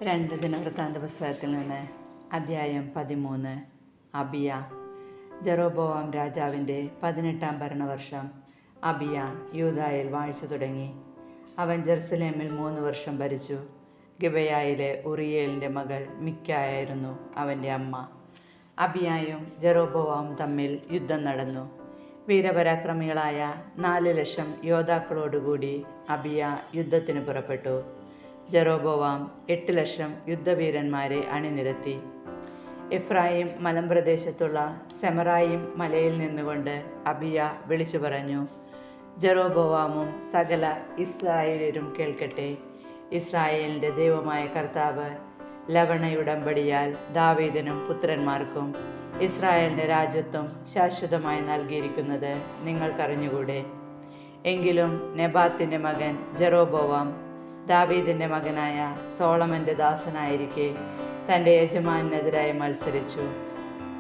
രണ്ട് ദിനവൃത്താന്ത പുസ്തകത്തിൽ നിന്ന് അധ്യായം 13. അബിയ. ജെറോബോവാം രാജാവിൻ്റെ 18-ാം ഭരണവർഷം അബിയ യൂദായിൽ വാഴ്ച തുടങ്ങി. അവൻ ജെറുസലേമിൽ 3 വർഷം ഭരിച്ചു. ഗിബെയയിലെ ഉറിയേലിൻ്റെ മകൾ മിക്കായായിരുന്നു അവൻ്റെ അമ്മ. അബിയായും ജെറോബോവാമും തമ്മിൽ യുദ്ധം നടന്നു. വീരപരാക്രമികളായ 4,00,000 യോദ്ധാക്കളോടുകൂടി അബിയ യുദ്ധത്തിന് പുറപ്പെട്ടു. ജെറോബോവാം 8,00,000 യുദ്ധവീരന്മാരെ അണിനിരത്തി. എഫ്രായിം മലമ്പ്രദേശത്തുള്ള സെമറായിം മലയിൽ നിന്നുകൊണ്ട് അബിയ വിളിച്ചു പറഞ്ഞു, ജെറോബോവാമും സകല ഇസ്രായേലരും കേൾക്കട്ടെ. ഇസ്രായേലിൻ്റെ ദൈവമായ കർത്താവ് ലവണയുടമ്പടിയാൽ ദാവീദിനും പുത്രന്മാർക്കും ഇസ്രായേലിൻ്റെ രാജ്യത്വം ശാശ്വതമായി നൽകിയിരിക്കുന്നത് നിങ്ങൾക്കറിഞ്ഞുകൂടെ. എങ്കിലും നെബാത്തിൻ്റെ മകൻ ജെറോബോവാം ദാവീദിൻ്റെ മകനായ സോളമൻ്റെ ദാസനായിരിക്കെ തൻ്റെ യജമാനെതിരായി മത്സരിച്ചു.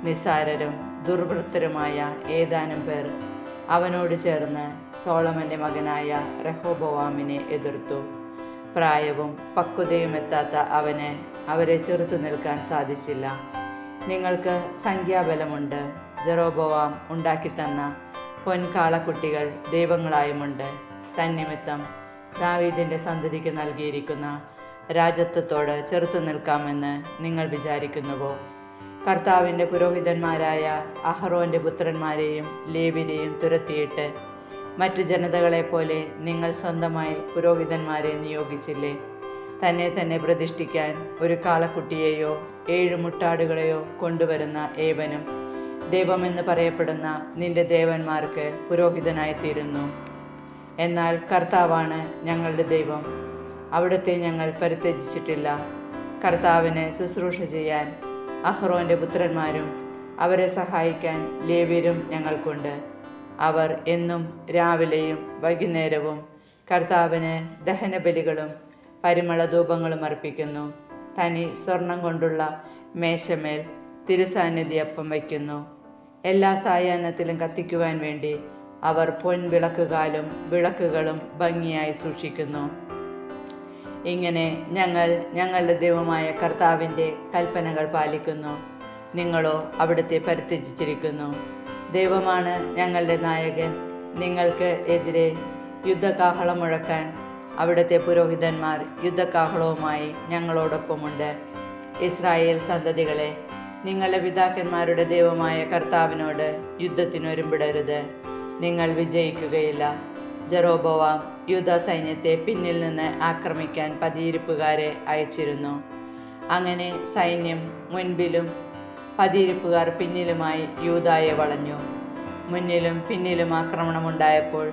നിസ്സാരരും ദുർവൃത്തരുമായ ഏതാനും പേർ അവനോട് ചേർന്ന് സോളമൻ്റെ മകനായ റെഹോബോവാമിനെ എതിർത്തു. പ്രായവും പക്വതയും എത്താത്ത അവന് അവരെ ചെറുത്തു നിൽക്കാൻ സാധിച്ചില്ല. നിങ്ങൾക്ക് സംഖ്യാബലമുണ്ട്. ജെറോബോവാം ഉണ്ടാക്കിത്തന്ന പൊൻകാളക്കുട്ടികൾ ദൈവങ്ങളായുമുണ്ട്. തന്നിമിത്തം ദാവീദിൻ്റെ സന്തതിക്ക് നൽകിയിരിക്കുന്ന രാജത്വത്തോട് ചെറുത്തു നിൽക്കാമെന്ന് നിങ്ങൾ വിചാരിക്കുന്നുവോ? കർത്താവിൻ്റെ പുരോഹിതന്മാരായ അഹറോൻ്റെ പുത്രന്മാരെയും ലേവ്യരെയും തുരത്തിയിട്ട് മറ്റു ജനതകളെപ്പോലെ നിങ്ങൾ സ്വന്തമായി പുരോഹിതന്മാരെ നിയോഗിച്ചില്ലേ? തന്നെ പ്രതിഷ്ഠിക്കാൻ ഒരു കാളക്കുട്ടിയെയോ 7 മുട്ടാടുകളെയോ കൊണ്ടുവരുന്ന ഏവനും ദൈവമെന്ന് പറയപ്പെടുന്ന നിന്റെ ദേവന്മാർക്ക് പുരോഹിതനായിത്തീരുന്നു. എന്നാൽ കർത്താവാണ് ഞങ്ങളുടെ ദൈവം. അവിടുത്തെ ഞങ്ങൾ പരിത്യജിച്ചിട്ടില്ല. കർത്താവിന് ശുശ്രൂഷ ചെയ്യാൻ അഹ്റോൻ്റെ പുത്രന്മാരും അവരെ സഹായിക്കാൻ ലേവ്യരും ഞങ്ങൾക്കുണ്ട്. അവർ എന്നും രാവിലെയും വൈകുന്നേരവും കർത്താവിന് ദഹനബലികളും പരിമളധൂപങ്ങളും അർപ്പിക്കുന്നു. തനി സ്വർണം കൊണ്ടുള്ള മേശമേൽ തിരുസാന്നിധ്യപ്പം വയ്ക്കുന്നു. എല്ലാ സായാഹ്നത്തിലും കത്തിക്കുവാൻ വേണ്ടി അവർ പൊൻവിളക്കുകാലും വിളക്കുകളും ഭംഗിയായി സൂക്ഷിക്കുന്നു. ഇങ്ങനെ ഞങ്ങൾ ഞങ്ങളുടെ ദൈവമായ കർത്താവിൻ്റെ കൽപ്പനകൾ പാലിക്കുന്നു. നിങ്ങളോ അവിടുത്തെ പരിത്യജിച്ചിരിക്കുന്നു. ദൈവമാണ് ഞങ്ങളുടെ നായകൻ. നിങ്ങൾക്ക് എതിരെ യുദ്ധകാഹളം മുഴക്കാൻ അവിടുത്തെ പുരോഹിതന്മാർ യുദ്ധകാഹളവുമായി ഞങ്ങളോടൊപ്പമുണ്ട്. ഇസ്രായേൽ സന്തതികളെ, നിങ്ങളുടെ പിതാക്കന്മാരുടെ ദൈവമായ കർത്താവിനോട് യുദ്ധത്തിനൊരുമ്പിടരുത്. നിങ്ങൾ വിജയിക്കുകയില്ല. ജെറോബോവാം യൂദാ സൈന്യത്തെ പിന്നിൽ നിന്ന് ആക്രമിക്കാൻ പതിയിരിപ്പുകാരെ അയച്ചിരുന്നു. അങ്ങനെ സൈന്യം മുൻപിലും പതിയിരിപ്പുകാർ പിന്നിലുമായി യൂദായെ വളഞ്ഞു. മുന്നിലും പിന്നിലും ആക്രമണമുണ്ടായപ്പോൾ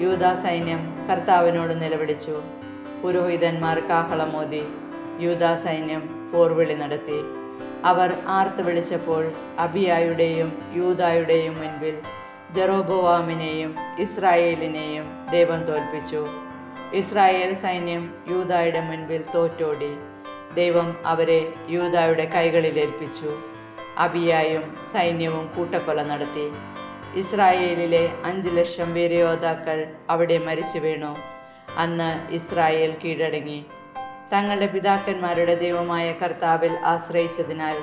യൂദാ സൈന്യം കർത്താവിനോട് നിലവിളിച്ചു. പുരോഹിതന്മാർ കാഹളമോതി. യൂദാ സൈന്യം പോർവിളി നടത്തി. അവർ ആർത്ത് വിളിച്ചപ്പോൾ അബിയായുടെയും യൂദായുടെയും മുൻപിൽ ജെറോബോവാമിനെയും ഇസ്രായേലിനെയും ദൈവം തോൽപ്പിച്ചു. ഇസ്രായേൽ സൈന്യം യൂദായുടെ മുൻപിൽ തോറ്റോടി. ദൈവം അവരെ യൂദായുടെ കൈകളിലേൽപ്പിച്ചു. അബിയായും സൈന്യവും കൂട്ടക്കൊല നടത്തി. ഇസ്രായേലിലെ 5,00,000 വീരയോദ്ധാക്കൾ അവിടെ മരിച്ചു വീണു. അന്ന് ഇസ്രായേൽ കീഴടങ്ങി. തങ്ങളുടെ പിതാക്കന്മാരുടെ ദൈവമായ കർത്താവിൽ ആശ്രയിച്ചതിനാൽ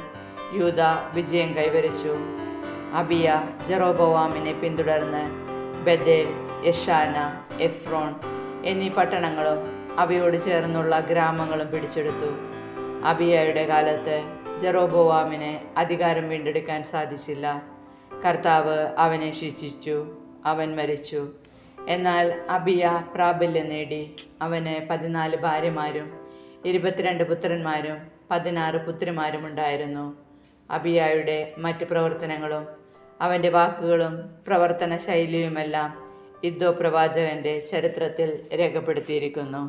യൂദാ വിജയം കൈവരിച്ചു. അബിയ ജെറോബോവാമിനെ പിന്തുടർന്ന് ബെഥേൽ, യെശാന, എഫ്രോൺ എന്നീ പട്ടണങ്ങളും അവയോട് ചേർന്നുള്ള ഗ്രാമങ്ങളും പിടിച്ചെടുത്തു. അബിയയുടെ കാലത്ത് ജെറോബോവാമിന് അധികാരം വീണ്ടെടുക്കാൻ സാധിച്ചില്ല. കർത്താവ് അവനെ ശിക്ഷിച്ചു. അവൻ മരിച്ചു. എന്നാൽ അബിയ പ്രാബല്യം നേടി. അവന് 14 ഭാര്യമാരും 22 പുത്രന്മാരും 16 പുത്രിമാരും ഉണ്ടായിരുന്നു. അബിയായുടെ മറ്റ് പ്രവർത്തനങ്ങളും അവൻ്റെ വാക്കുകളും പ്രവർത്തന ശൈലിയുമെല്ലാം ഇദ്ദോ പ്രവാചകൻ്റെ ചരിത്രത്തിൽ രേഖപ്പെടുത്തിയിരിക്കുന്നു.